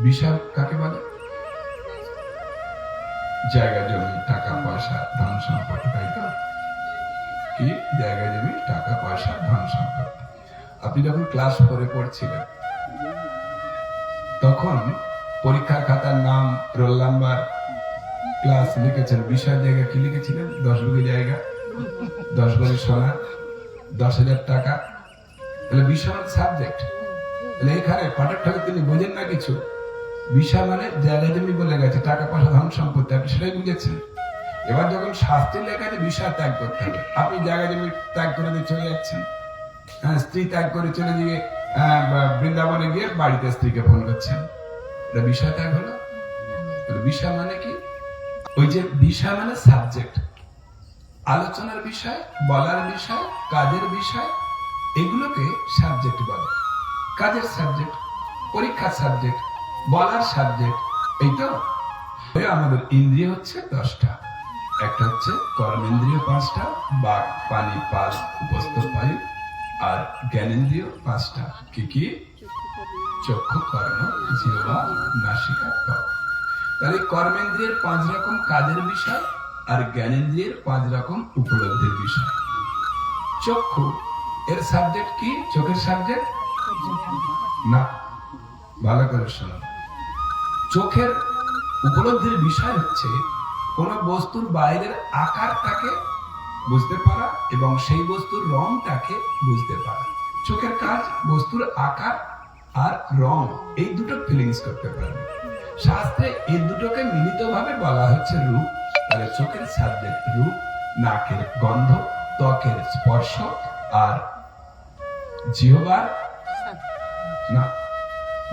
বিষয় কাকে বলে? জায়গা জমি, টাকা পয়সা, ধন সম্পদ, তাই তো? কি জায়গা জমি, টাকা পয়সা, ধন সম্পদ। আপনি যখন ক্লাস 4 পড়ছিলেন তখন পরীক্ষার খাতার নাম, রোল নাম্বার, ক্লাস লিখেছেন, বিষয় জায়গা কি লিখেছিলেন? 10 বিঘে জায়গা, 10 ভরি সোনা, 10,000 টাকা। তাহলে বিষয় সাবজেক্ট। তাহলে এখানে পাঠক তিনি বোঝেন না কিছু। বিষয় মানে জায়গা জমি বলে গেছে, টাকা পয়সা, ধন সম্পত্তি, আপনি সেটাই বুঝেছেন। এবার যখন শাস্ত্রে লেখা আছে বিষয় ত্যাগ করতে হবে, আপনি জায়গা জমি ত্যাগ করে দিয়ে চলে যাচ্ছেন, স্ত্রী ত্যাগ করে চলে গিয়ে বৃন্দাবনে গিয়ে বাড়িতে স্ত্রীকে ফোন করছেন, এটা বিষয় ত্যাগ হলো? বিষয় মানে কি? ওই যে বিষয় মানে সাবজেক্ট, আলোচনার বিষয়, বলার বিষয়, কাজের বিষয়, এগুলোকে সাবজেক্ট বলে। কাজের সাবজেক্ট, পরীক্ষার সাবজেক্ট, বলার সাবজেক্ট, এই তো। আমাদের ইন্দ্রিয় হচ্ছে 10টা। একটা হচ্ছে কর্মেন্দ্রিয় 5টা, বাক, পানি, পাল, উপস্থ বায়ু। আর জ্ঞানেন্দ্রিয় 5টা। কি কি? চক্ষু, কর্ণ, জিহ্বা, নাসিকা, ত্বক। তাহলে কর্মেন্দ্রিয়ের 5 রকম কাজের বিষয়, আর জ্ঞানেন্দ্রিয়ের 5 রকম উপলব্ধির বিষয়। চক্ষু এর সাবজেক্ট কি? চোখের সাবজেক্ট না, ভালো করে শোনো। চোখের উপলব্ধির বিষয় হচ্ছে কোন বস্তুর বাইরের আকারটাকে বুঝতে পারা এবং সেই বস্তুর রংটাকে বুঝতে পারা। চোখের কাজ বস্তুর আকার আর রং, এই দুটো ফিলিংস করতে পারবে। শাস্ত্রে এই দুটোকে মিলিতভাবে বলা হচ্ছে রূপ। তাহলে চোখের সাবজেক্ট রূপ, নাকের গন্ধ, ত্বকের স্পর্শ, আর জিহ্বার না।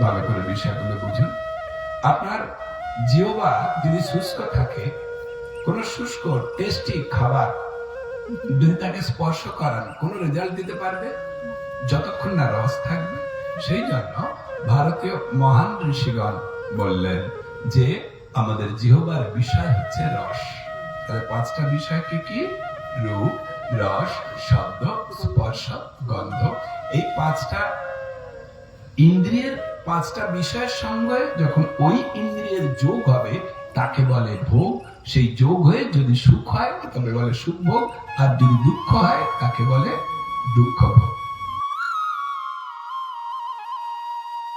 ভালো করে বিষয়গুলো বুঝুন। আপনার জিহ্বা যদি শুষ্ক থাকে, কোন শুষ্ক টেস্টি খাবার যদি তাকে স্পর্শ করান, কোন রেজাল্ট দিতে পারবে যতক্ষণ না রস থাকবে। সেই জন্য ভারতীয় মহান ঋষিগণ বললেন যে আমাদের জিহ্বার বিষয় হচ্ছে রস। তাহলে 5টা বিষয় কি কি? রূপ, রস, শব্দ, স্পর্শ, গন্ধ। এই 5টা ইন্দ্রিয়ের 5টা বিষয়ের সঙ্গে যখন ওই ইন্দ্রিয়ের যোগ হবে তাকে বলে ভোগ। সেই যোগ হয়ে যদি সুখ হয় তবে বলে সুখ ভোগ, আর যদি দুঃখ হয় তাকে বলে দুঃখ ভোগ।